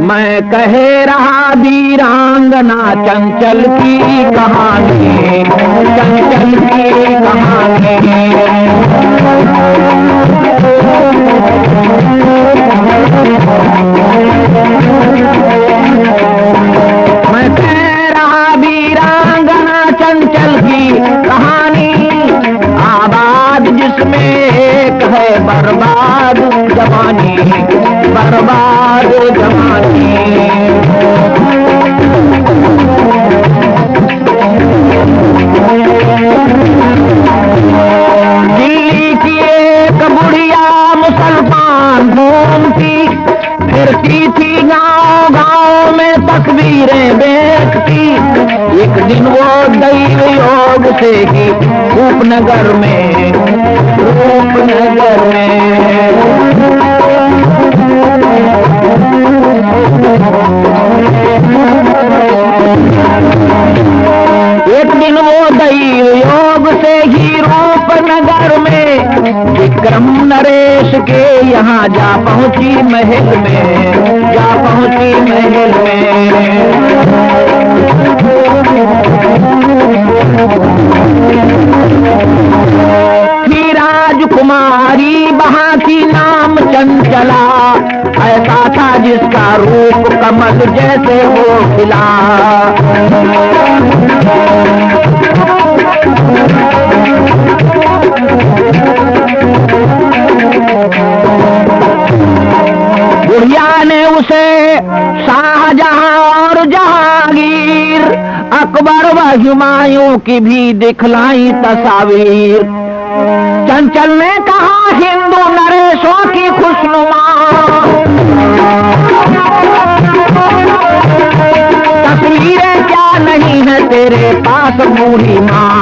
मैं कहे रहा वीरांगना चंचल की कहानी, चंचल की कहानी। मैं कह रहा वीरांगना चंचल की कहानी, आबाद जिसमें एक है बर्बाद जवानी, बर्बाद जवानी। दिल्ली की एक बुढ़िया मुसलमान घूमती फिरती थी, गांव गांव में तस्वीरें बेचती। एक दिन वो दैव योग से ही रूपनगर में, रूपनगर में एक दिन वो दैव योग से ही रूपनगर में विक्रम नरेश के यहाँ जा पहुंची महल में, जा पहुंची महल में। थी राजकुमारी वहाँ की नाम चंचला, ऐसा था जिसका रूप कमल जैसे हो खिला। बुढ़िया ने उसे शाहजहां और जहांगीर, अकबर व हुमायूं की भी दिखलाई तस्वीर। चंचल ने कहा हिंदू नरेशों की खुशनुमा तस्वीरें क्या नहीं है तेरे पास बूढ़ी माँ।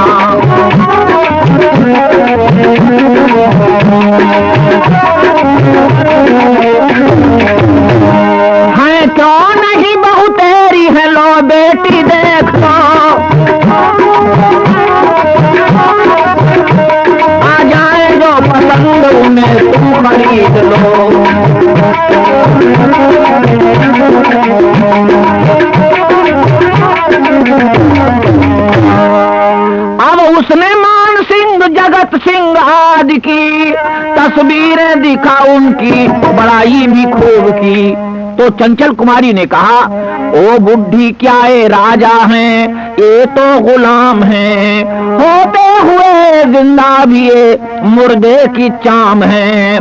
है क्यों नहीं बहू तेरी है, लो बेटी देख लो। आ जाए जो पसंद उन्हें तुम खरीद लो। अब उसने मान सिंह जगत सिंह आदि की तस्वीरें दिखा, उनकी बड़ाई भी खूब की। तो चंचल कुमारी ने कहा ओ बुढ़ी क्या ये राजा हैं, ये तो गुलाम हैं, होते हुए जिंदा भी ये मुर्दे की चाम है,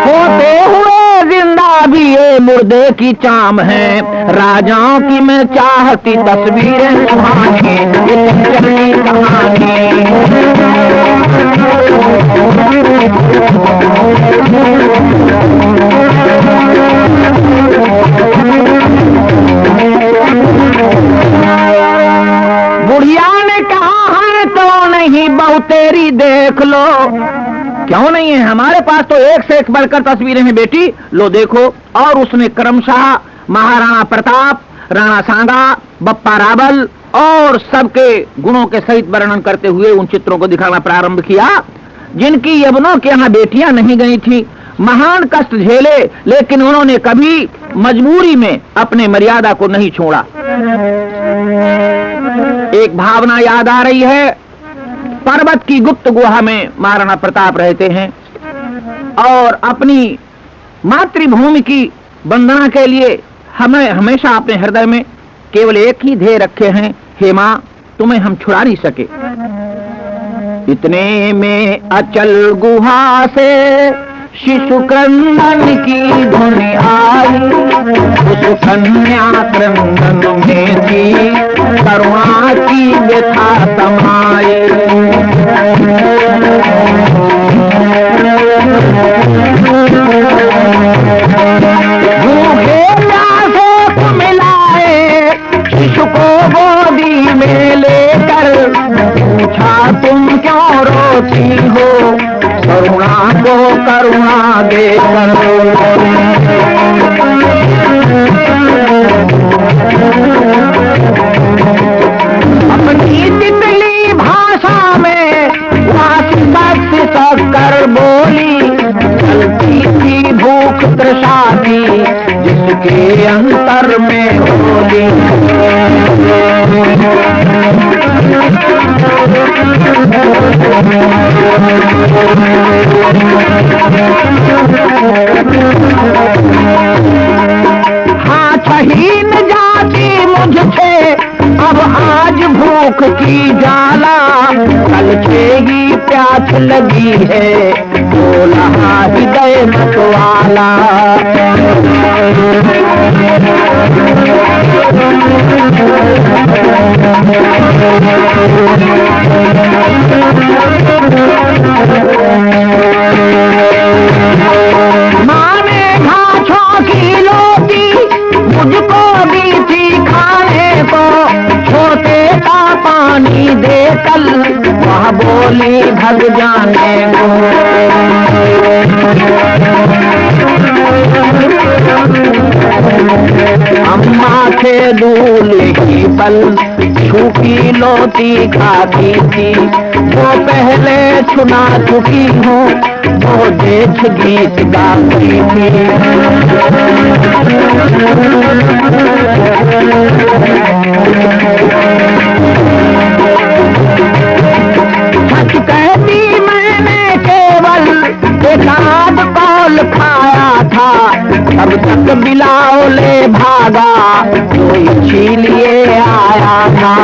होते हुए जिंदा भी ये मुर्दे की चाम है। राजाओं की मैं चाहती तस्वीरें तुम्हारी, ये चंचल की कहानी। बुढ़िया ने कहा है तो नहीं बहू तेरी देख लो। क्यों नहीं है, हमारे पास तो एक से एक बढ़कर तस्वीरें हैं बेटी, लो देखो। और उसने क्रमशः महाराणा प्रताप, राणा सांगा, बप्पा रावल और सबके गुणों के सहित वर्णन करते हुए उन चित्रों को दिखाना प्रारंभ किया, जिनकी यवनों के यहाँ बेटियां नहीं गई थी। महान कष्ट झेले, लेकिन उन्होंने कभी मजबूरी में अपने मर्यादा को नहीं छोड़ा। एक भावना याद आ रही है, पर्वत की गुप्त गुहा में महाराणा प्रताप रहते हैं और अपनी मातृभूमि की वंदना के लिए हमें हमेशा अपने हृदय में केवल एक ही ध्येय रखे हैं, हे मां तुम्हें हम छुड़ा नहीं सके। इतने में अचल गुहा से शिशु क्रंदन की धुन आई, उस कन्या क्रंदन में थी करुणा की व्यथा समाई। भूखे प्यासे को मिलाए शिशु को गोदी में लेकर, पूछा तुम क्यों रोती हो, करुणा को करुणा देकर। अपनी तितली भाषा में वासिका के अंतर में होली। हाँ छहीन जाती मुझसे अब आज भूख की जाला, कल छेगी प्यास लगी है बोला हृदय मतवाला। माँ ने घासों की रोटी मुझको दी थी खाने को, छोटे का पानी दे कल वह बोली भग जाने को। अम्मा से दूल्हे की पल सूखी लोटी खाती थी, वो पहले सुना चुकी हूँ वो देश गीत गाती थी। सच कहती मैंने केवल एक आध कौल खाया था, तब तक बिलाओले भागा कोई इसीलिए आया था।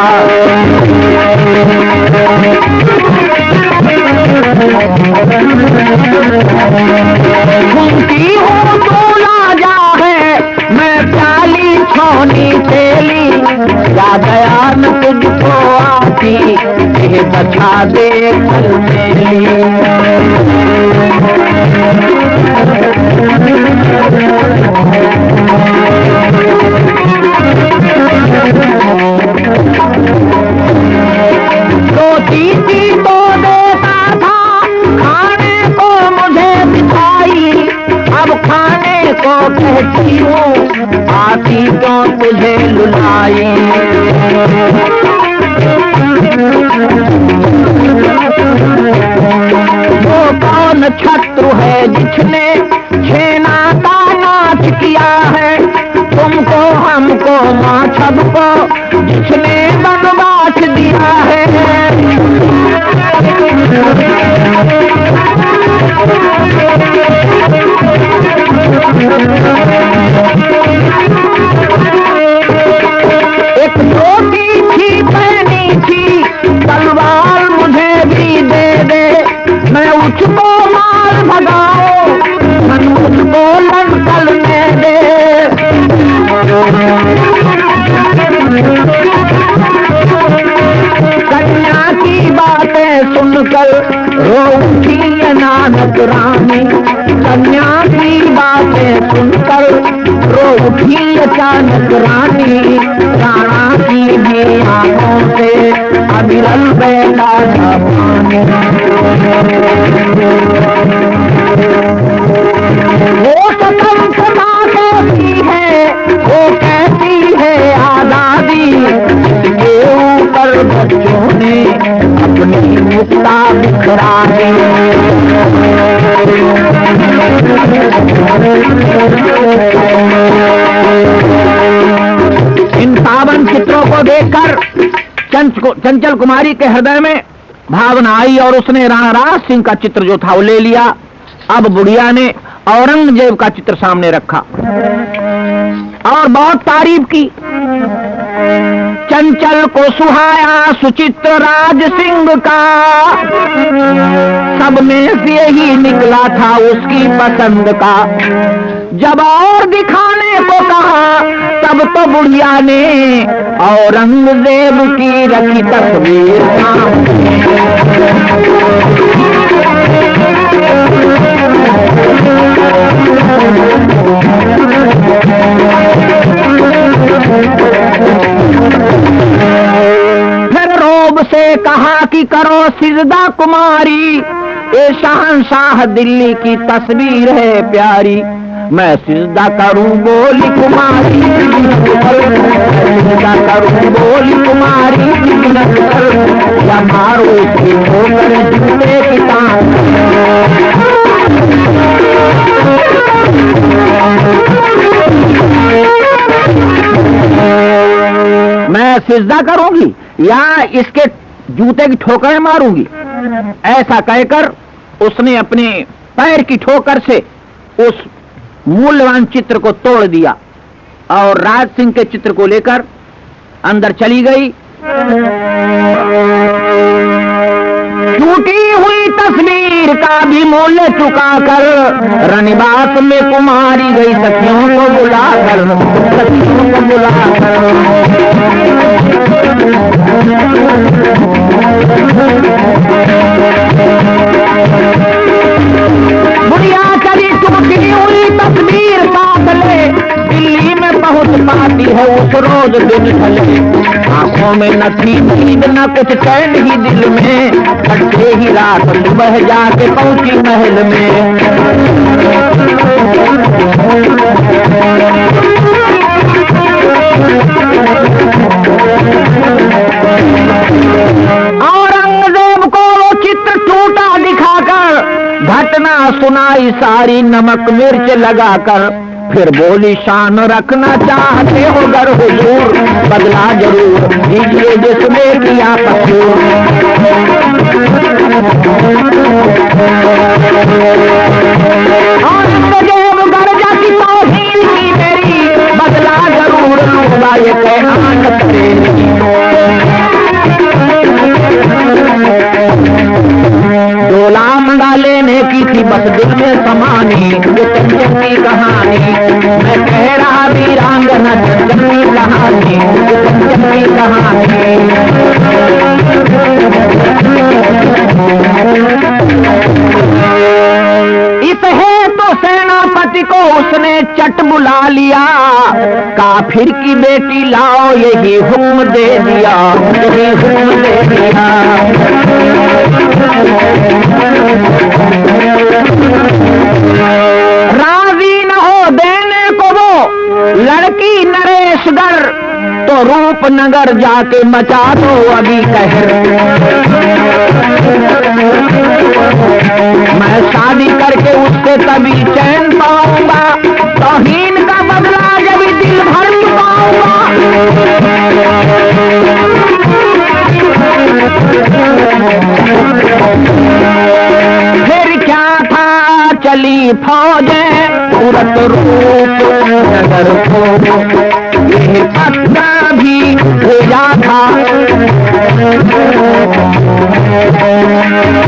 घूमती हूँ दूल्हा जा है मैं प्याली छोनी तेली, या गया न तुझको आती ये बचा दे कल मेरी। रोटी थी तो देता था खाने को मुझे बिठाई, अब खाने को कहती हूँ आती तो तुझे लुलाई। वो कौन शत्रु है जिसने छेना का नाच किया है, तुमको हमको माँ सबको जिसने बनवास दिया है। एक रोटी थी पहनी थी तलवार मुझे भी दे दे, मैं उसको मार भगाओ मन मुझको लड़कल में दे। कन्या की बातें सुनकर रो उठी नानक रानी, कन्या की बातें सुनकर रो उठी अचानक रानी, राणा की भी आंखों से अविरल बहता था पानी। वो स्वतंत्रता कहती है वो कहती है आजादी, इसके ऊपर बच्चों ने अपनी मुक्ता बिखरा दी। इन पावन चित्रों को देखकर चंचल कुमारी के हृदय में भावना आई और उसने राणा राज सिंह का चित्र जो था वो ले लिया। अब बुढ़िया ने औरंगजेब का चित्र सामने रखा और बहुत तारीफ की। चंचल को सुहाया सुचित्र राज सिंह का, सब में से यही निकला था उसकी पसंद का। जब और दिखाने को कहा तब तो बुढ़िया ने औरंगजेब की रखी तस्वीर फिर रोब से कहा कि करो सिजदा कुमारी, ये शहंशाह दिल्ली की तस्वीर है प्यारी। मैं सिजदा करूं बोली कुमारी, सिजदा करूं बोली कुमारी, या मारो इसकी ठोकर जूते की तान। सिजदा करूंगी या इसके जूते की ठोकर मारूंगी। ऐसा कहकर उसने अपने पैर की ठोकर से उस मूल्यवान चित्र को तोड़ दिया और राज सिंह के चित्र को लेकर अंदर चली गई। टूटी हुई तस्वीर का भी मूल्य चुकाकर रनिवास में कुमारी गई सखियों को बुलाकर, सखियों को बुलाकर। बुढ़िया चली टूटी हुई तस्वीर साथ ले, दिल्ली में पहुंच पाती है उस रोज दिन ढले। आंखों में न थी नींद न कुछ चैन ही दिल में, कटते ही रात सुबह जाके पहुंची महल में। औरंगजेब को वो चित्र टूटा दिखाकर घटना सुनाई सारी नमक मिर्च लगाकर। फिर बोली शान रखना चाहते हो गर हुजूर, बदला जरूर दीजिए जिसने किया कसूर। औरंगजेब गर्जा की तौहीन की मेरी, बदला जरूर लूंगा ये कहनात तेरी। डोला मंगा लेने की थी बस दिल में समानी, वो चंचल की कहानी मैं कह रहा वीरांगना, चंचल की कहानी, वो चंचल की कहानी। इस है तो सेनापति को उसने चट बुला लिया, काफिर की बेटी लाओ यही हुक्म दे दिया, यही हुक्म दे दिया। राजी न हो देने को वो लड़की नरेशगढ़, तो रूपनगर जाके मचा दो अभी कहर। मैं शादी करके उससे तभी चैन पाऊंगा, तौहीन का बदला जब दिल भर पाऊंगा। फिर क्या था चली फौजें तुरंत रूप नगर को, ये पत्ता भी भेजा था,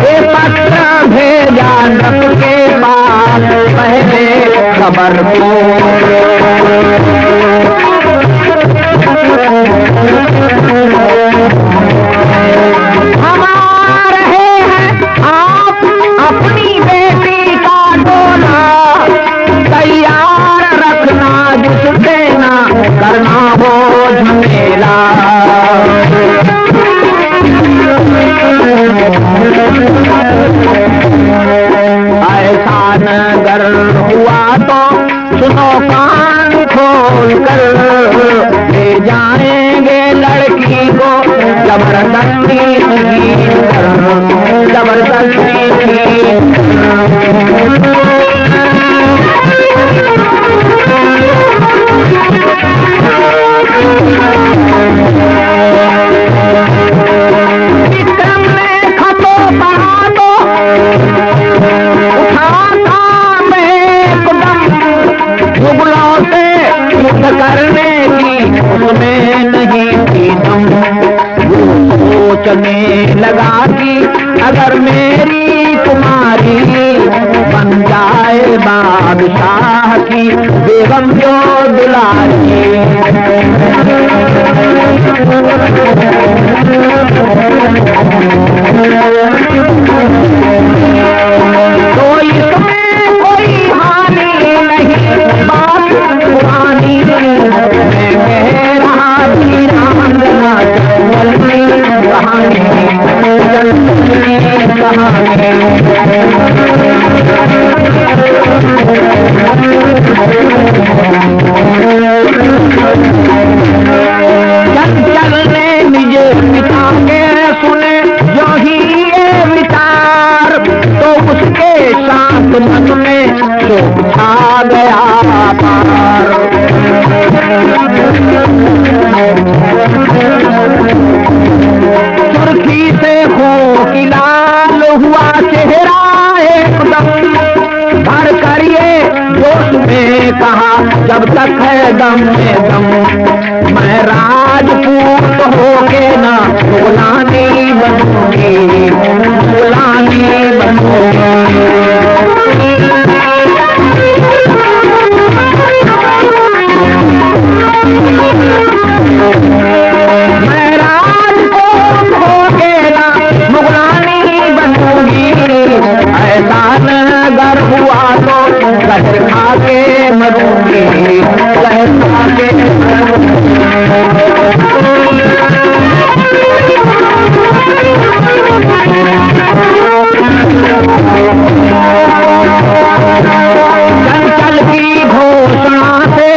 ये पत्ता भेजा नक के पास पहले खबर को। अपनी बेटी का डोला तैयार रखना, जिस देना करना हो झमेला। ऐसा नगर हुआ तो सुनो कान खोल कर, ले जाएंगे लड़की को जबरदस्ती की, जबरदस्ती की। विक्रम ने खतो पढ़ा तो उठाता मैं कदम, मुगलों से युद्ध करने की उसमें नहीं थी दम। सोचने लगा कि अगर मेरी कुमारी बन जाए बादशाह की बेगम जो दुलारी, तो इसमें कोई हानि नहीं, बात पुरानी मैं कह रहा वीरांगना, चलती कहानी, चलती कहानी। चंचल ने निज पिता के सुने जो ही ये विचार, तो उसके शांत मन में शोक छा गया पार। सुर्खी से खो की लाल हुआ चेहरा एकदम, भर करिए जोश में कहा जब तक है दम में दम, मैं राजपूत होके ना गुलामी बनूंगी, गुलामी बनूंगी। मैं राजपूत होके ना गुलामी बनूंगी, ऐसा नगर हुआ तो जहर खा के मरूंगी, जहर खा के चंचल की घोषणा से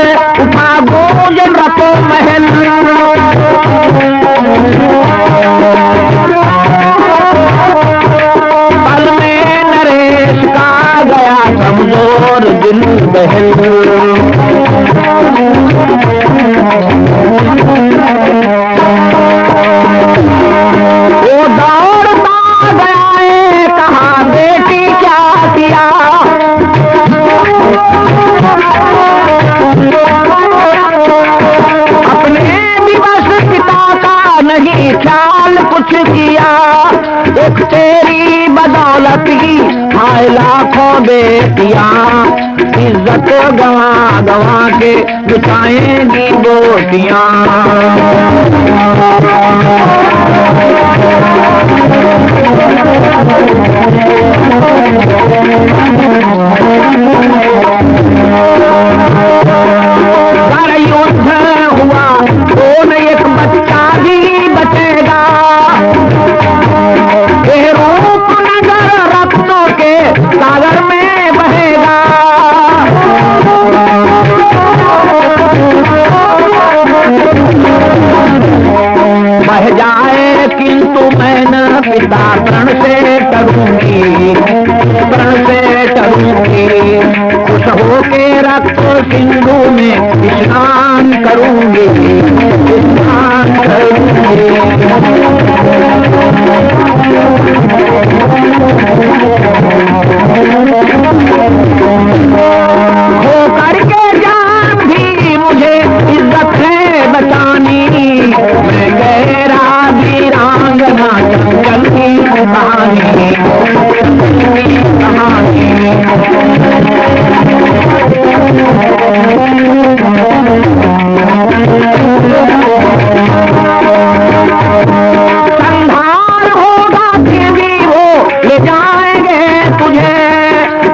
उठा गूंज रतो महल, पल में नरेश का गया कमजोर दिल बहल। वो दौड़ता गया है कहा बेटी क्या किया, अपने दिवस पिता का नहीं ख्याल कुछ किया, एक तेरी बदौलत ही हाय लाखों बेटियां, इज्जत गवा गवा के बिताएंगी बोटियां। अगर युद्ध हुआ तो न एक बच्चा भी बचेगा, ये रूप नगर रत्नों के सागर में बहेगा। बह जाए किंतु मैं न पिता प्रण से डरूंगी, प्रण से डरूंगी, खुश होके रक्त सिंधु में स्नान करूंगी, स्नान करूंगी। हो करके जान भी मुझे इज्जत है बचानी, मैं गहरा वीरांगना चंचल की कहानी, कहानी। संधार होगा फिर भी वो ले जाएंगे तुझे,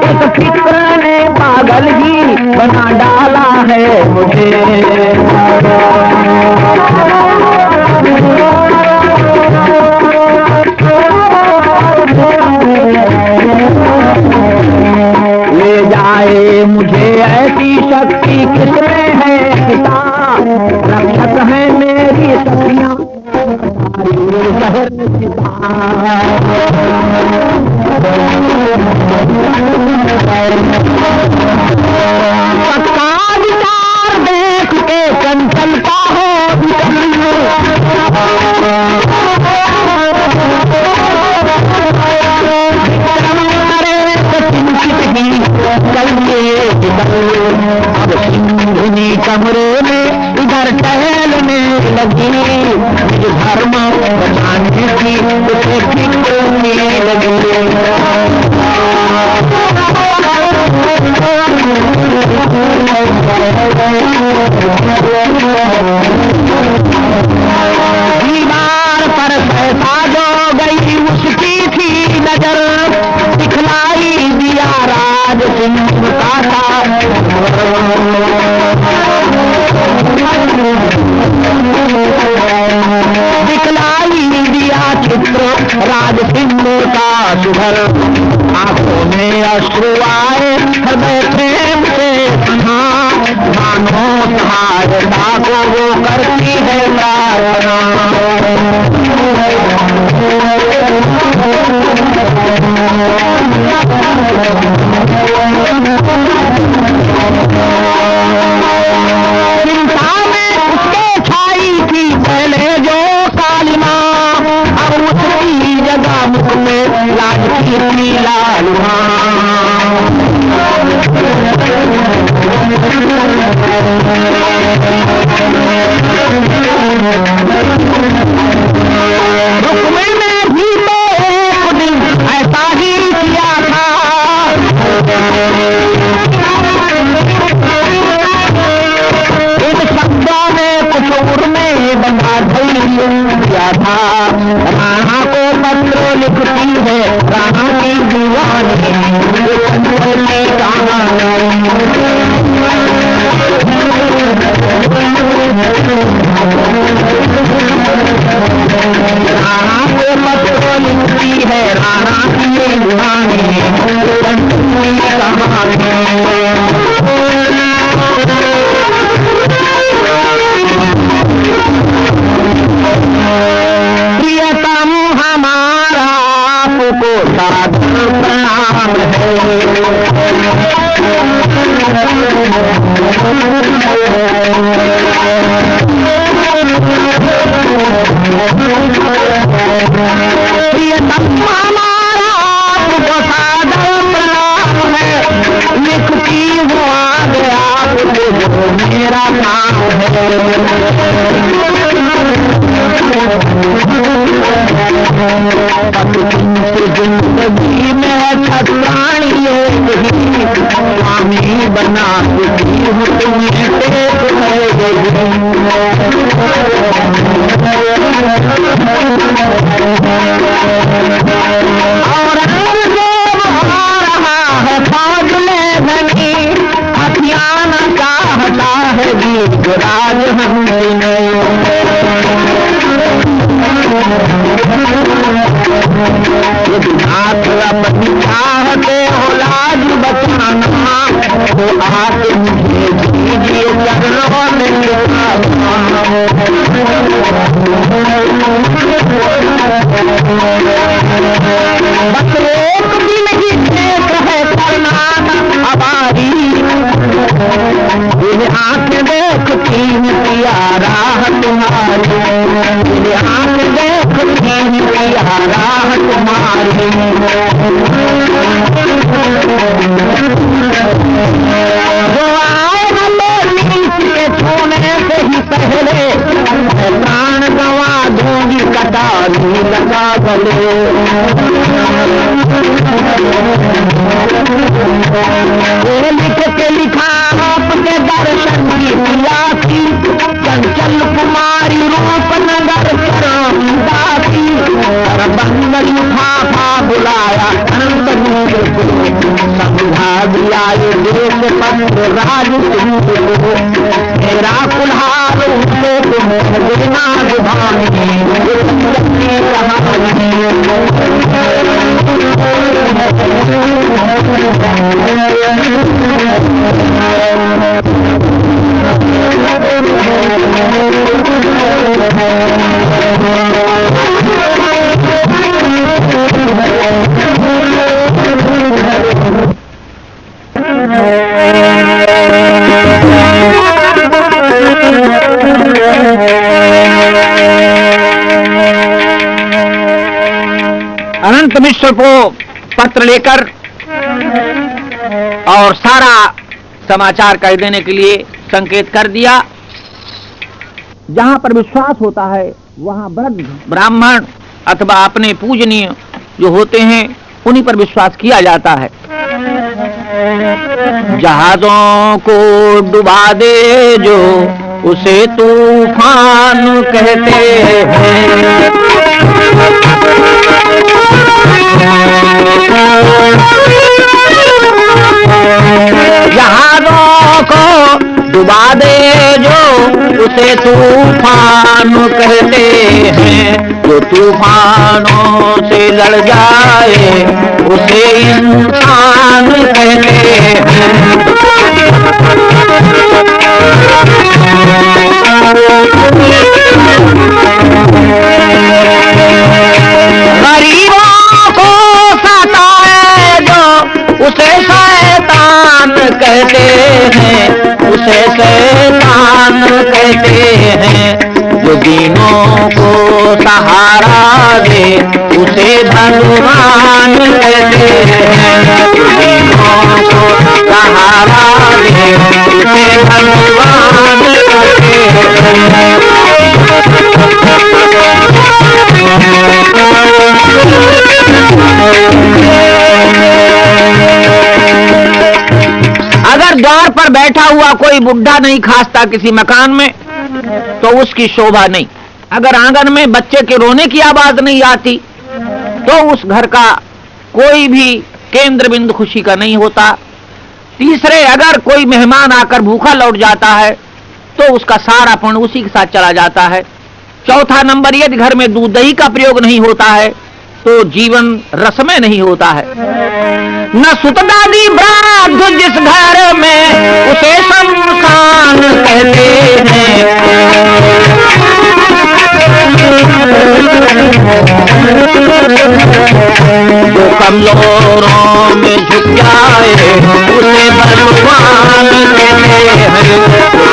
इस फिक्र ने पागल ही बना डाला है मुझे। ले जाए मुझे ऐसी शक्ति किसमें है पिता, रक्षक है मेरी सखियां शहर पिता। पक्का विचार देख के चंचलता हो अब सिंधुनी कमरे में इधर टहलने लगी, धर्म बचाने की उसे फिक्र लगी। दीवार पर पैसा जो गई उसकी थी नजर, दिखलाई दिया राज सिंह का था। दिखलाई दिया चित्र राज सिंह का सुधर, आंखों में अश्रु आए हृदय प्रेम से सुना, मानो सहायता को वो करती है प्रार्थना। चिंता थी लालुआ। रुक्मिणी ने भी तो एक दिन ऐसा ही किया था। इन शब्दों ने कुछ उर में बंधा धैर्य किया था। राणा को पत्र लिखती है राणा की दीवानी, राणा को पत्र लिखती है राणा की दीवानी प्रियतम हमारा आपको सादर प्रणाम है। प्रियतम हमारा आपको सादर प्रणाम है। लिखती हूँ आगे आपको मेरा नाम है। जिंदगी में छत्राणी स्वामी बना तुम्हें टेक है औरंगजेब आ रहा है फौज में धनी, हथियार चाहता है गीत राज हंसी यदि आप अपनी चाहते हो लाज बचाना तो आप मुझे दीजिए चरणों में बस एक दिन ही एक है करना हमारी। ये आंखें देखती हैं प्यारा तुम्हारी, ये आंखें देखती हैं प्यारा तुम्हारी। वो आए नीच के छूने से ही पहले प्राण गंवा दूंगी कटारी लगा गले। लिख के लिखा आपके दर्शन की प्यासी, चंचल कुमारी रूप नगर दासी। बंदर उठा बुलाया अनंत समझा दिया ये देश पंथ राज सिंह को। मेरा कुल्हार उसे तुम्हें देना जुबानी अनंत मिश्र को पत्र लेकर और सारा समाचार कह देने के लिए संकेत कर दिया। जहां पर विश्वास होता है वहां वृद्ध ब्राह्मण अथवा अपने पूजनीय जो होते हैं उन्हीं पर विश्वास किया जाता है। जहाजों को डुबा दे जो उसे तूफान कहते हैं। जहाजों को डुबा दे जो उसे तूफान कहते हैं। जो तूफानों से लड़ जाए उसे इंसान कहते हैं। गरीबों को सताए जो उसे शैतान कहते हैं। उसे शैतान कहते हैं। जो दीनों को सहारा दे उसे भगवान कहते हैं। गरीबों को सहारा दे उसे भगवान कहते हैं। अगर द्वार पर बैठा हुआ कोई बुढ़ा नहीं खासता किसी मकान में तो उसकी शोभा नहीं। अगर आंगन में बच्चे के रोने की आवाज नहीं आती तो उस घर का कोई भी केंद्र बिंदु खुशी का नहीं होता। तीसरे, अगर कोई मेहमान आकर भूखा लौट जाता है तो उसका सारा पुण्य उसी के साथ चला जाता है। चौथा नंबर, यदि घर में दूध दही का प्रयोग नहीं होता है तो जीवन रसमय नहीं होता है। न सुत दादी वृद्ध जिस घर में उसे शमशान कहते हैं। जो कमजोरों में झुक जाए उसे भगवान कहते हैं।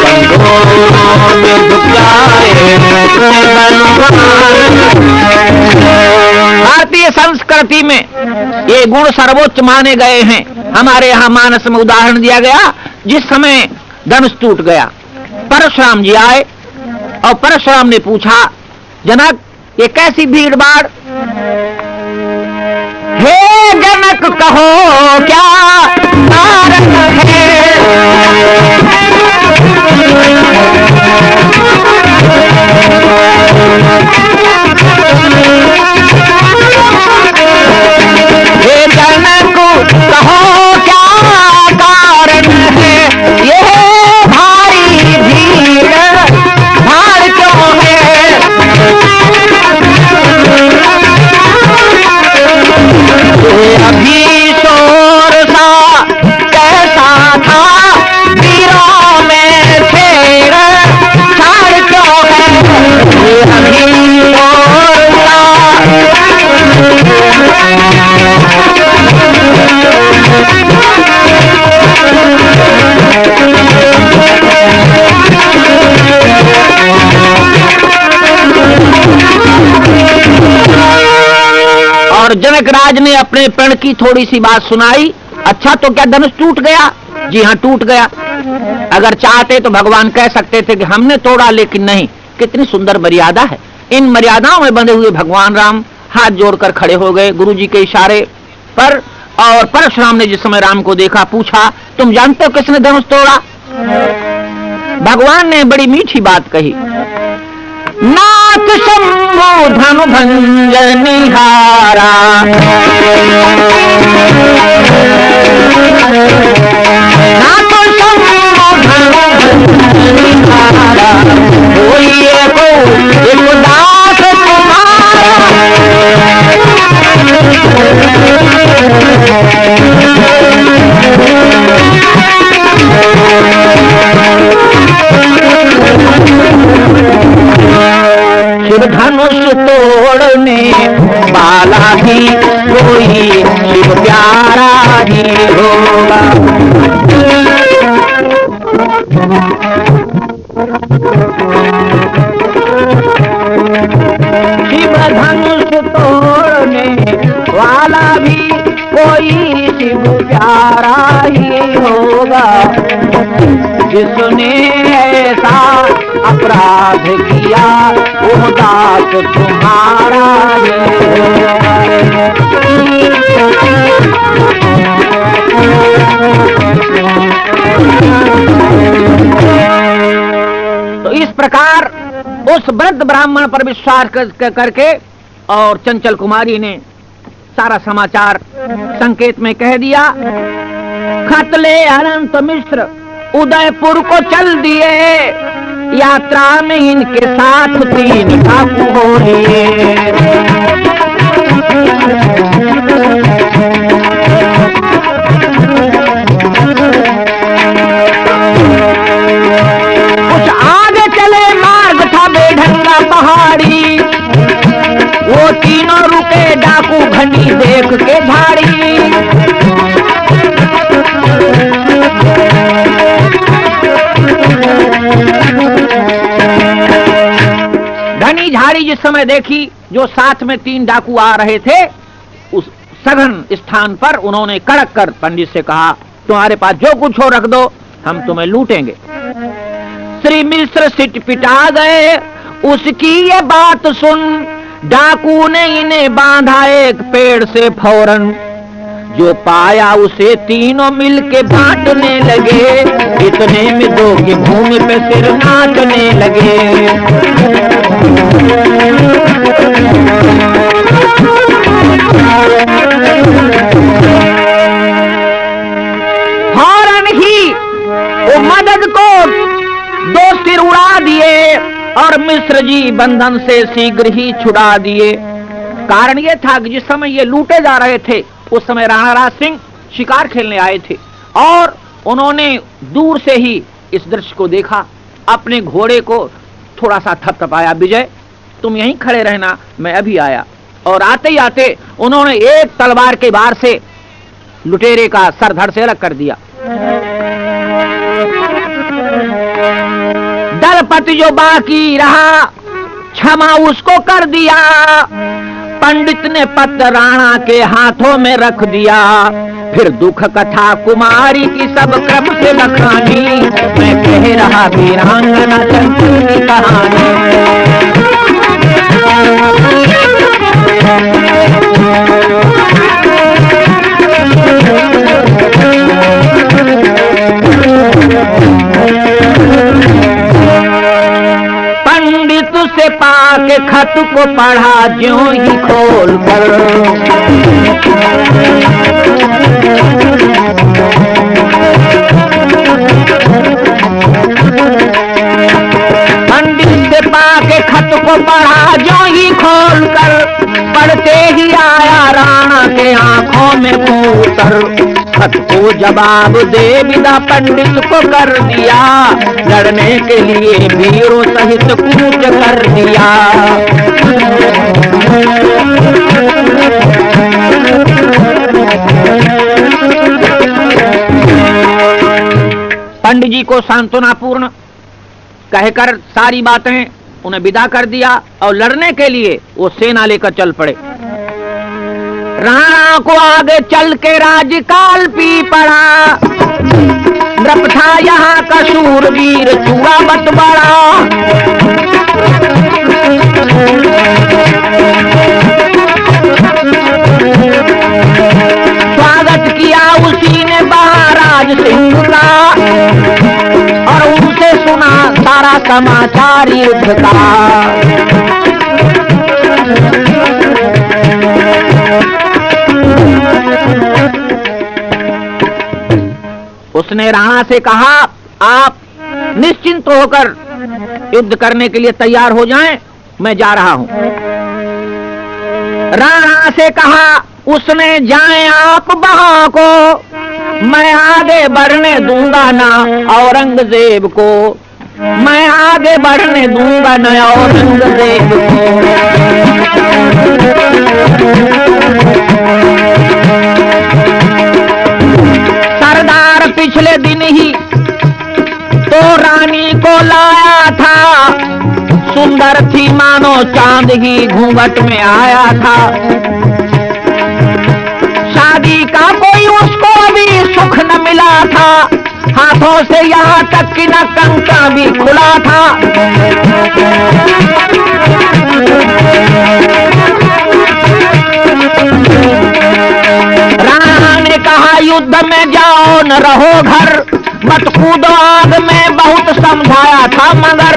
कमजोरों में झुक जाए उसे भगवान। भारतीय संस्कृति में ये गुण सर्वोच्च माने गए हैं। हमारे यहाँ मानस में उदाहरण दिया गया, जिस समय धनुष टूट गया, परशुराम जी आए और परशुराम ने पूछा, जनक ये कैसी भीड़ भाड़? हे जनक कहो क्या कारण है? हे जनक कहो क्या कारण है? ये भारी भीड़ भाड़ क्यों है? अभी शोर सा कैसा था वीरों में शेर छाड़ क्यों है? अभी शोर सा और जनक राज ने अपने प्रण की थोड़ी सी बात सुनाई। अच्छा, तो क्या धनुष टूट गया? जी हाँ, टूट गया। अगर चाहते तो भगवान कह सकते थे कि हमने तोड़ा, लेकिन नहीं। कितनी सुंदर मर्यादा है। इन मर्यादाओं में बंधे हुए भगवान राम हाथ जोड़कर खड़े हो गए गुरु जी के इशारे पर। और परशुराम ने जिस समय राम को देखा, पूछा, तुम जानते हो किसने धनुष तोड़ा? भगवान ने बड़ी मीठी बात कही, नाथ शंभु धनु भंजनिहारा। नाथ शंभु धनु भंजनिहारा, कोई को एक दास तुम्हारा। शिव धनुष तोड़ने वाला भी कोई शिव प्यारा ही होगा। शिव धनुष तोड़ने वाला भी कोई शिव प्यारा ही होगा। जिसने ऐसा अपराध किया वो दास तुम्हारा तो इस प्रकार उस वृद्ध ब्राह्मण पर विश्वास करके और चंचल कुमारी ने सारा समाचार संकेत में कह दिया। खतले अनंत मिश्र उदयपुर को चल दिए, यात्रा में इनके साथ 3 डाकू हो लिए। कुछ आगे चले, मार्ग था बेढंगा पहाड़ी, वो तीनों रुके डाकू घनी देख के झाड़ी। घनी झाड़ी जिस समय में देखी, जो साथ में 3 डाकू आ रहे थे, उस सघन स्थान पर उन्होंने कड़क कर पंडित से कहा, तुम्हारे पास जो कुछ हो रख दो, हम तुम्हें लूटेंगे। श्री मिश्र सिटपिटा गए, उसकी ये बात सुन डाकू ने इन्हें बांधा एक पेड़ से फौरन। जो पाया उसे तीनों मिलके बांटने लगे, इतने में 2 की भूमि पे सिर नाचने लगे। फौरन ही वो मदद को 2 सिर उड़ा दिए और मिश्र जी बंधन से शीघ्र ही छुड़ा दिए। कारण ये था कि जिस समय ये लूटे जा रहे थे, उस समय राणा राज सिंह शिकार खेलने आए थे और उन्होंने दूर से ही इस दृश्य को देखा। अपने घोड़े को थोड़ा सा थपथपाया, विजय तुम यहीं खड़े रहना, मैं अभी आया। और आते ही आते उन्होंने एक तलवार के वार से लुटेरे का सर धड़ से अलग कर दिया। दलपति जो बाकी रहा, क्षमा उसको कर दिया। पंडित ने पत्र राणा के हाथों में रख दिया। फिर दुख कथा कुमारी की सब क्रम से बखानी, मैं कह रहा वीरांगना चंचल की कहानी। पंडित से पाके खत को पढ़ा ज्यों ही खोल कर, पंडित से पाके खत को पढ़ा ज्यों ही खोल कर, पढ़ते ही आया राणा के आंखों में कूतर। खत को जवाब दे विदा पंडित को कर दिया, लड़ने के लिए वीरों सहित कूच कर दिया। पंडित जी को सांत्वनापूर्ण कहकर सारी बातें उन्हें विदा कर दिया और लड़ने के लिए वो सेना लेकर चल पड़े। राणा को आगे चल के राजकाल पी पड़ा, नृप था यहाँ का शूरवीर चूड़ावत बड़ा। स्वागत किया उसी ने महाराज सिंह का और उनसे सुना सारा समाचार युद्ध का। उसने राणा से कहा, आप निश्चिंत होकर युद्ध करने के लिए तैयार हो जाएं, मैं जा रहा हूं। राणा से कहा उसने, जाएं आप वहां को, मैं आगे बढ़ने दूंगा ना औरंगजेब को, मैं आगे बढ़ने दूंगा ना औरंगजेब को। सरदार पिछले दिन ही तो रानी को लाया था, सुंदर थी मानो चांद ही घूंघट में आया था। शादी का कोई उसको अभी सुख न मिला था, हाथों से यहाँ तक कि न कंका भी खुला था। राणा ने कहा, युद्ध में जाओ न रहो घर, मत कूदो आग में, बहुत समझाया था मगर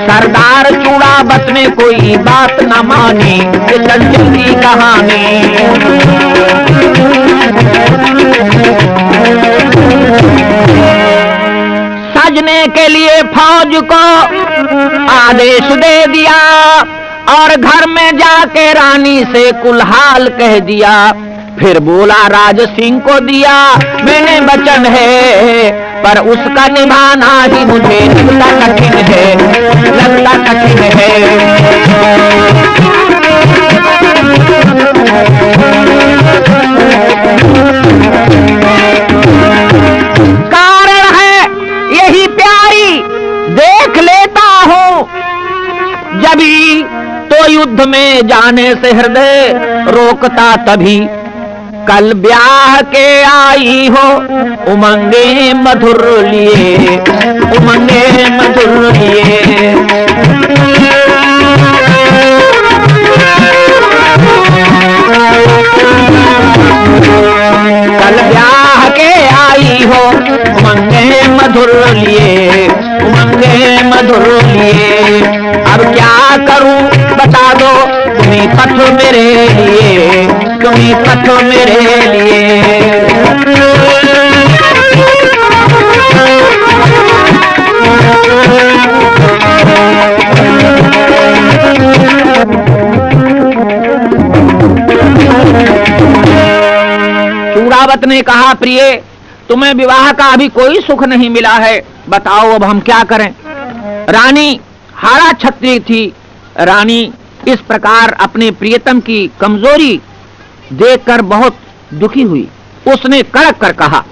सरदार चूड़ावत ने कोई बात न मानी। ये चंचल की कहानी। सजने के लिए फौज को आदेश दे दिया और घर में जाके रानी से कुलहाल कह दिया। फिर बोला, राज सिंह को दिया मैंने वचन है, पर उसका निभाना ही मुझे लगता कठिन है, लगता कठिन है। कारण है यही प्यारी, देख लेता हूँ जब जाने से हृदय रोकता तभी, कल ब्याह के आई हो उमंगे मधुर लिए, उमंगे मधुर लिए। कल ब्याह के आई हो उमंगे मधुर लिए, उमंगे मधुर लिए। अब क्या करूं बता दो तुम्ही पथ मेरे लिए, तुम्ही पथ मेरे लिए। चूड़ावत ने कहा, प्रिय तुम्हें विवाह का अभी कोई सुख नहीं मिला है, बताओ अब हम क्या करें। रानी हारा छत्री थी। रानी इस प्रकार अपने प्रियतम की कमजोरी देखकर बहुत दुखी हुई। उसने कड़क कर कहा,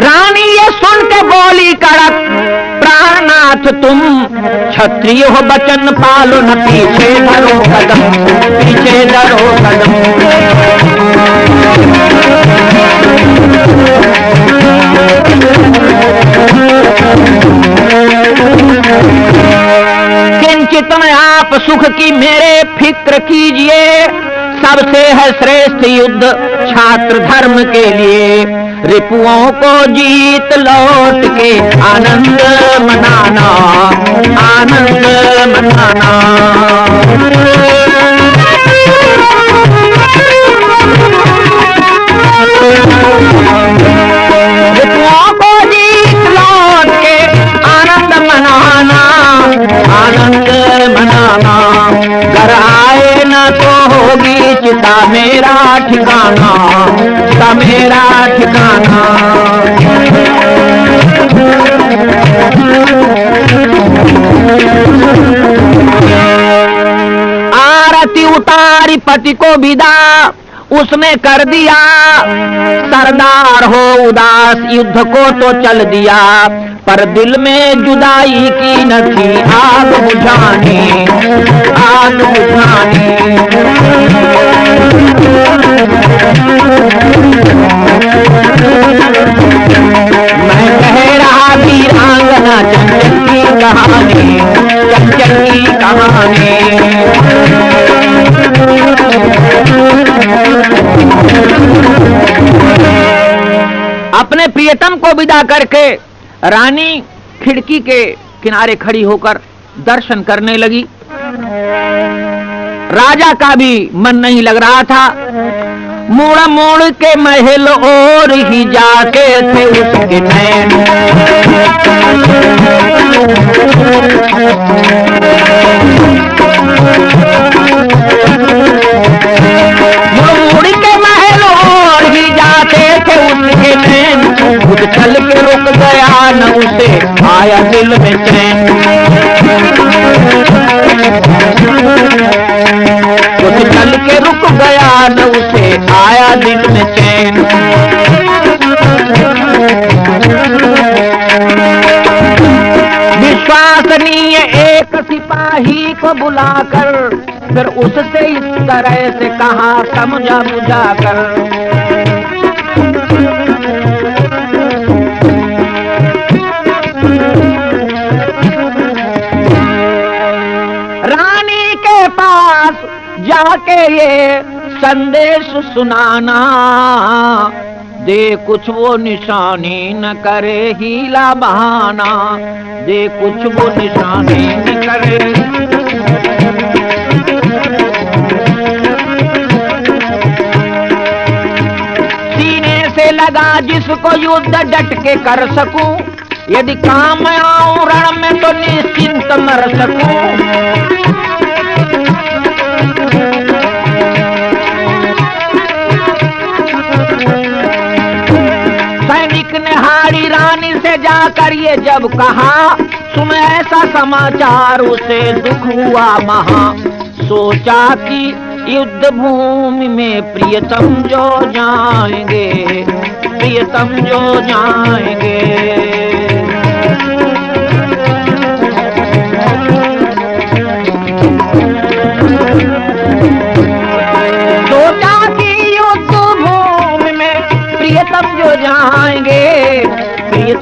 रानी ये सुन के बोली कड़क, प्राणनाथ तुम क्षत्रिय हो बचन पालो न, पीछे धरो कदम, पीछे धरो कदम। किंचित में आप सुख की मेरे फिक्र कीजिए, सबसे है श्रेष्ठ युद्ध छात्र धर्म के लिए। रिपुओं को जीत लौट के आनंद मनाना, आनंद मनाना। रिपुओं को जीत लौट के आनंद मनाना, आनंद मनाना। घर आए ना तो होगी चिता मेरा ठिकाना, चिता मेरा ठिकाना। आरती उतारी पति को विदा, उसने कर दिया सरदार हो उदास, युद्ध को तो चल दिया, पर दिल में जुदाई की न थी आग बुझानी, आग बुझानी। मैं कह रहा वीरांगना चंचल की कहानी, चंचल की कहानी। अपने प्रियतम को विदा करके रानी खिड़की के किनारे खड़ी होकर दर्शन करने लगी। राजा का भी मन नहीं लग रहा था। मोड़ मोड़ के महल और ही जाके थे उसके नैन। मोड़ के महल और ही जाते थे उसके नैन। खुद चल के रुक गया न उसे आया दिल में चैन। खुद चल के रुक गया न उसे आया दिल में चैन। विश्वसनीय एक सिपाही को बुलाकर फिर उससे इस तरह से कहा समझा बुझा कर। रानी के पास जाके ये संदेश सुनाना, दे कुछ वो निशानी न करे हीला बहाना, दे कुछ वो निशानी न करे। सीने से लगा जिसको युद्ध डट के कर सकूं, यदि काम आऊं रण में तो निश्चिंत मर सकूं। सैनिक ने हारी रानी से जाकर ये जब कहा, सुन ऐसा समाचार उसे दुख हुआ महा। सोचा कि युद्ध भूमि में प्रियतम जो जाएंगे, प्रियतम जो जाएंगे।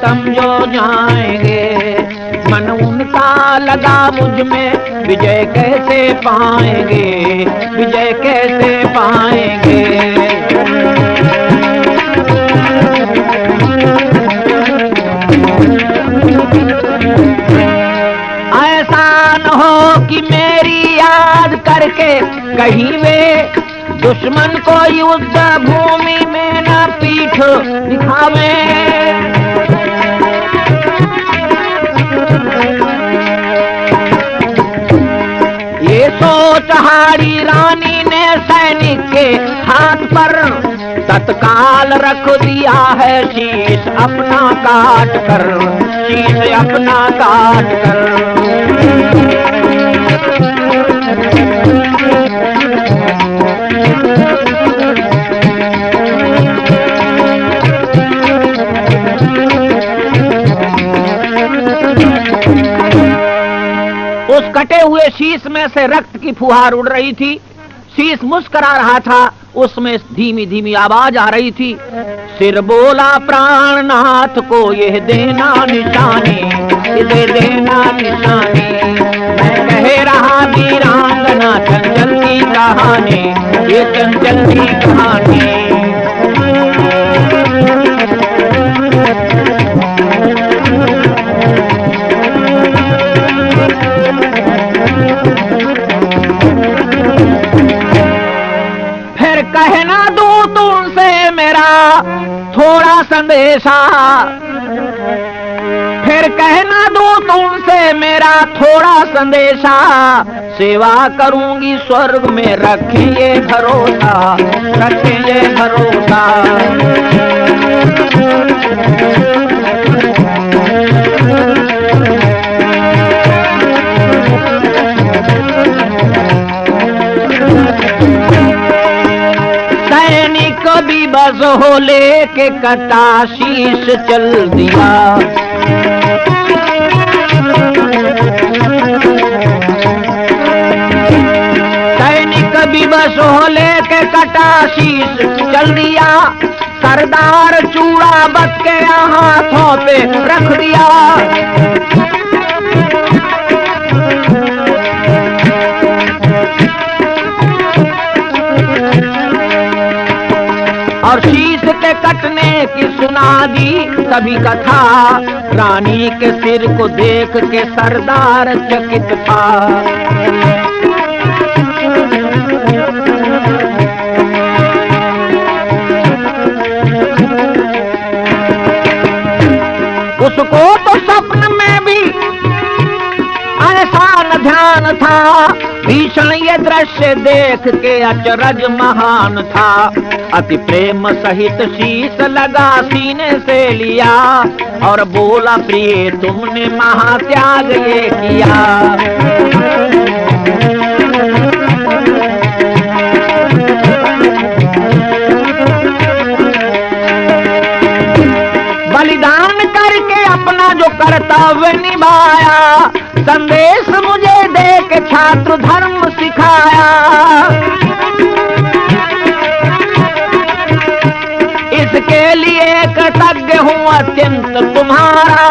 सितम जो जाएंगे। मन उनका लगा मुझ में, विजय कैसे पाएंगे, विजय कैसे पाएंगे। ऐसा न हो कि मेरी याद करके कहीं वे दुश्मन को युद्ध भूमि में न पीठ दिखावे। ये सोच हारी रानी ने सैनिक के हाथ पर तत्काल रख दिया है शीश अपना काट कर, शीश अपना काट कर। उस कटे हुए शीश में से रक्त की फुहार उड़ रही थी। शीश मुस्करा रहा था, उसमें धीमी धीमी आवाज आ रही थी। सिर बोला प्राणनाथ को यह देना निशानी, इसे देना निशानी। मैं कह रहा वीरांगना चंचल की कहानी, ये चंचल की कहानी। कहना दूं तुमसे मेरा थोड़ा संदेशा, फिर कहना दूं तुमसे मेरा थोड़ा संदेशा। सेवा करूंगी स्वर्ग में, रखिए भरोसा, रखिए भरोसा। कभी बस हो लेके कटा शीश चल दिया। सैनिक कभी बस हो लेके कटा शीश चल दिया। सरदार चूड़ा बच के हाथों पे रख दिया। और शीश के कटने की सुना दी सभी कथा। रानी के सिर को देख के सरदार चकित था। उसको तो स्वप्न में भी ऐसा न ध्यान था। भीषण ये दृश्य देख के अचरज महान था। अति प्रेम सहित शीश लगा सीने से लिया और बोला प्रिय तुमने महात्याग ये किया। बलिदान करके अपना जो कर्तव्य निभाया। संदेश मुझे दे के छात्र धर्म सिखाया। इसके लिए कृतज्ञ हूँ अत्यंत तुम्हारा।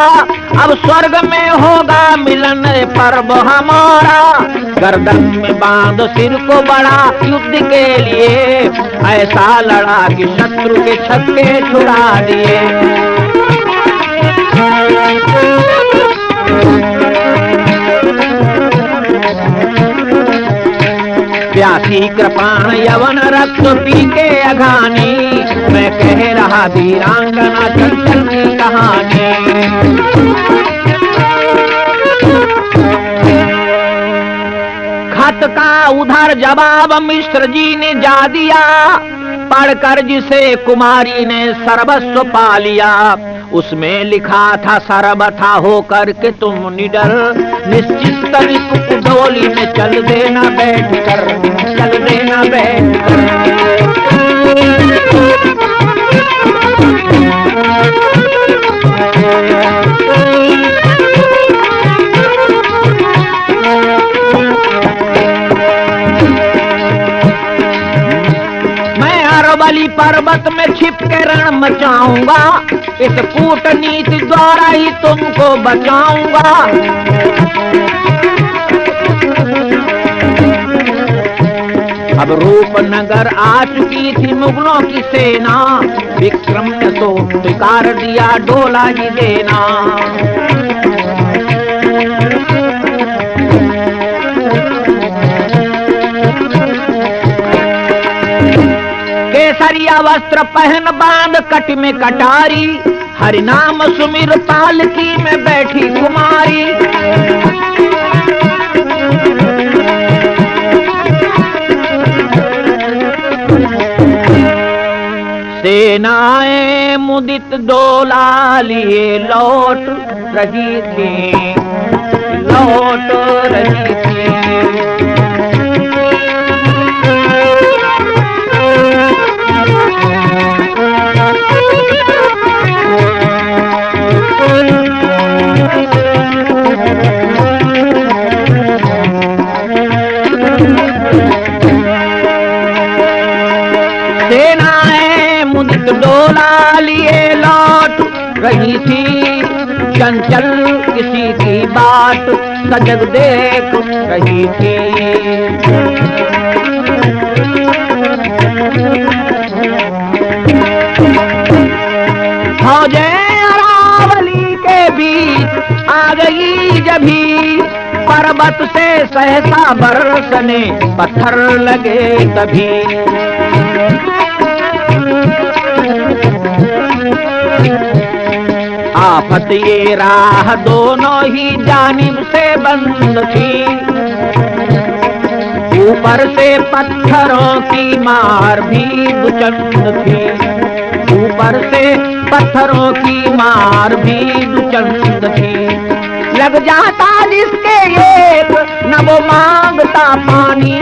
अब स्वर्ग में होगा मिलन पर्व हमारा। गर्दन में बांध सिर को बड़ा युद्ध के लिए। ऐसा लड़ा कि शत्रु के छक्के छुड़ा दिए। प्यासी कृपाण यवन रक्त पी के अघानी। मैं कह रहा वीरांगना चंचल की कहानी। खत का उधर जवाब मिश्र जी ने जा दिया। पढ़कर जिसे कुमारी ने सर्वस्व पा लिया। उसमें लिखा था सर्वथा होकर के तुम निडर। निश्चित रिपु डोली में चल देना बैठ कर, चल देना बैठ कर। पर्वत में छिप के रण मचाऊंगा, इस कूटनीति द्वारा ही तुमको बचाऊंगा। अब रूपनगर आ चुकी थी मुगलों की सेना, विक्रम ने तो स्वीकार दिया डोला ही देना। केसरिया वस्त्र पहन बांध कट में कटारी, हरि नाम सुमिर पालकी में बैठी कुमारी। सेनाएं मुदित डोला लिए लौट रही थी, लौट रही थी। डोला लिए लौट रही थी, चंचल किसी की बात सजग देख रही थी। फौजें अरावली के बीच आ गई जभी, पर्वत से सहसा बरसने पत्थर लगे तभी। आफत ये राह दोनों ही जानिब से बंद थी, ऊपर से पत्थरों की मार भी दुचंद थी, ऊपर से पत्थरों की मार भी दुचंद थी। लग जाता जिसके एक न वो मांगता पानी,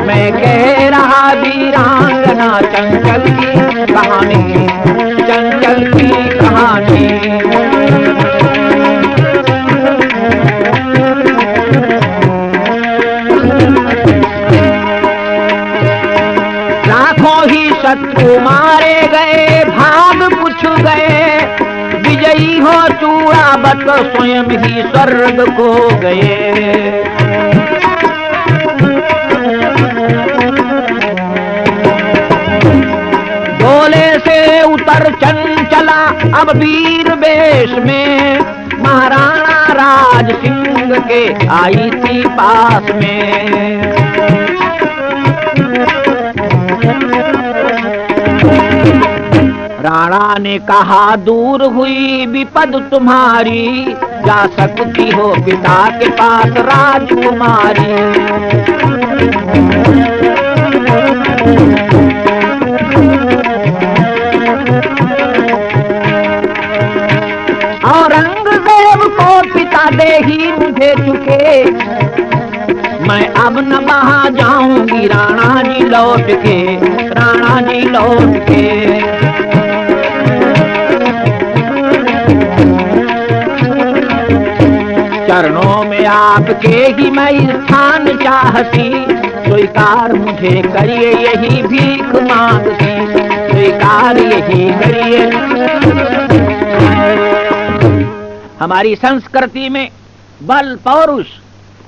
मैं कह रहा वीरांगना चंचल की कहानी, चंचल की कहानी। लाखों ही शत्रु मारे गए, भाग पूछ गए, विजयी हो चूड़ावत स्वयं ही स्वर्ग को गए। डोले से उतर चंचला अब वीर वेश में, महाराणा राज सिंह के आई थी पास में। राणा ने कहा दूर हुई विपद तुम्हारी, जा सकती हो पिता के पास राजकुमारी। औरंगजेब को पिता दे ही मुझे चुके, मैं अब न वहां जाऊंगी राणा जी लौट के, राणा जी लौट के। चरणों में आपके ही मैं स्थान चाहती, स्वीकार मुझे करिए यही भीख मांगती, स्वीकार यही करिए। हमारी संस्कृति में बल पौरुष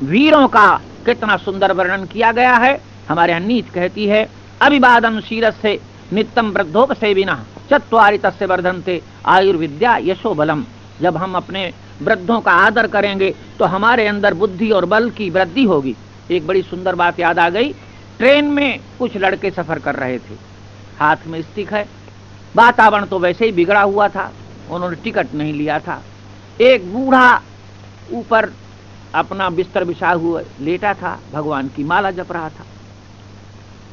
वीरों का कितना सुंदर वर्णन किया गया है। हमारे यहाँ नीति कहती है, अभिवादन शीरस्य नित्यम वृद्धोपसेविनः चत्वारि तस्य वर्धन्ते आयुर्विद्या यशो बलम। जब हम अपने वृद्धों का आदर करेंगे तो हमारे अंदर बुद्धि और बल की वृद्धि होगी। एक बड़ी सुंदर बात याद आ गई। ट्रेन में कुछ लड़के सफर कर रहे थे, हाथ में स्टिक है, वातावरण तो वैसे ही बिगड़ा हुआ था, उन्होंने टिकट नहीं लिया था। एक बूढ़ा ऊपर अपना बिस्तर बिछा हुआ लेटा था, भगवान की माला जप रहा था।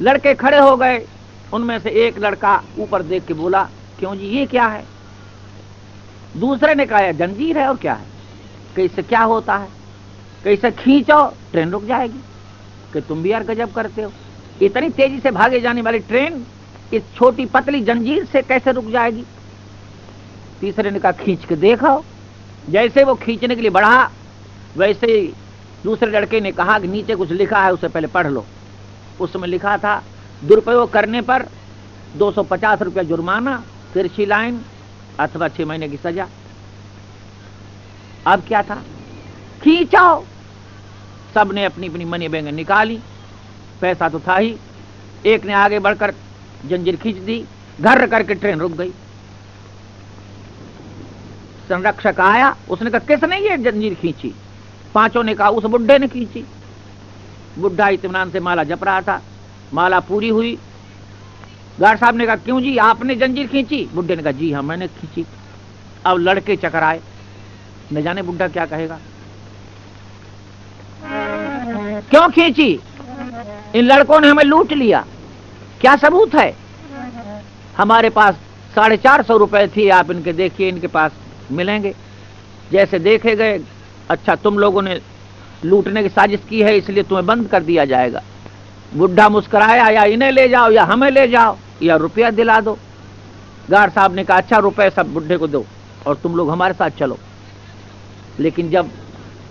लड़के खड़े हो गए, उनमें से एक लड़का ऊपर देख के बोला, क्यों जी ये क्या है? दूसरे ने कहा जंजीर है और क्या है, कैसे क्या होता है, कैसे खींचो ट्रेन रुक जाएगी, कि तुम भी यार गजब करते हो, इतनी तेजी से भागे जाने वाली ट्रेन इस छोटी पतली जंजीर से कैसे रुक जाएगी? तीसरे ने कहा खींच के देखो। जैसे वो खींचने के लिए बढ़ा, वैसे ही दूसरे लड़के ने कहा कि नीचे कुछ लिखा है, उसे पहले पढ़ लो। उसमें लिखा था, दुरुपयोग करने पर 250 रुपया जुर्माना, तिरछी लाइन अथवा 6 महीने की सजा। अब क्या था, खींचाओ। सबने अपनी अपनी मनी बैंक निकाली, पैसा तो था ही। एक ने आगे बढ़कर जंजीर खींच दी, घर करके ट्रेन रुक गई। संरक्षक आया, उसने कहा किसने ये जंजीर खींची? पांचों ने कहा उस बुड्ढे ने खींची। बुड्ढा इत्मीनान से माला जप रहा था, माला पूरी हुई। गार्ड साहब ने कहा क्यों जी, आपने जंजीर खींची? बुड्ढे ने कहा जी हाँ मैंने खींची। अब लड़के चकराए, न जाने बुड्ढा क्या कहेगा। क्यों खींची? इन लड़कों ने हमें लूट लिया, क्या सबूत है? हमारे पास 450 रुपए थे, आप इनके देखिए, इनके पास मिलेंगे। जैसे देखे गए, अच्छा तुम लोगों ने लूटने की साजिश की है इसलिए तुम्हें बंद कर दिया जाएगा। बुड्ढा मुस्कुराया, या इन्हें ले जाओ या हमें ले जाओ या रुपया दिला दो। गार्ड साहब ने कहा अच्छा रुपए सब बुड्ढे को दो और तुम लोग हमारे साथ चलो। लेकिन जब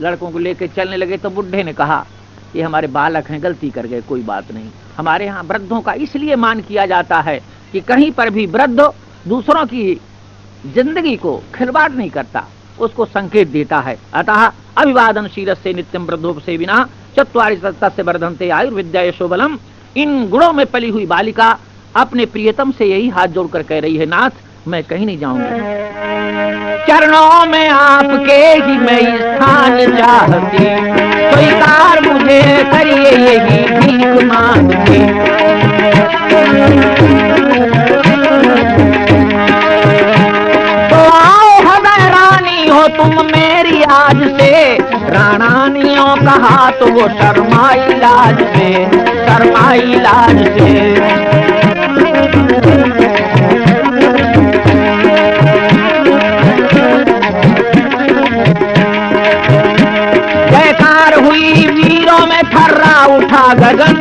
लड़कों को लेकर चलने लगे तो बुड्ढे ने कहा ये हमारे बालक हैं, गलती कर गए, कोई बात नहीं। हमारे यहाँ वृद्धों का इसलिए मान किया जाता है कि कहीं पर भी वृद्ध दूसरों की जिंदगी को खिलवाड़ नहीं करता, उसको संकेत देता है। अतः अभिवादन शीरस्य नित्यम वृद्धोपसेविना चत्वारि तस्य वर्धन्ते आयुर्विद्या यशोबलम। इन गुणों में पली हुई बालिका अपने प्रियतम से यही हाथ जोड़कर कह रही है, नाथ मैं कहीं नहीं जाऊंगी, चरणों में आपके ही मैं स्थान चाहती, स्वीकार मुझे करिए यही भीख मांगती। तो आओ हृदय रानी हो तुम मेरी आज से, राणानियों का हाथ वो शर्माई लाज से, शर्माई लाज से। जयकार हुई वीरों में थर्रा उठा गगन,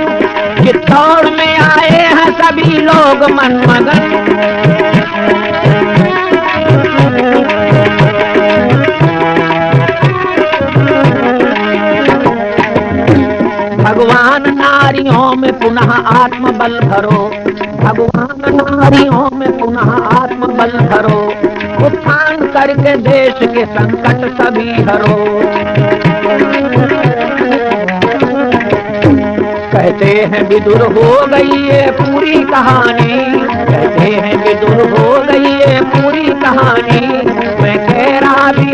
चित्तौड़ में आए हैं सभी लोग मनमगन। भगवान नारियों में पुनः आत्मबल भरो, भगवान नारियों में पुनः आत्मबल भरो, उत्थान करके देश के संकट सभी हरो। कहते हैं विदुर हो गई ये पूरी कहानी, कहते हैं विदुर हो गई ये पूरी कहानी, मैं कह रहा भी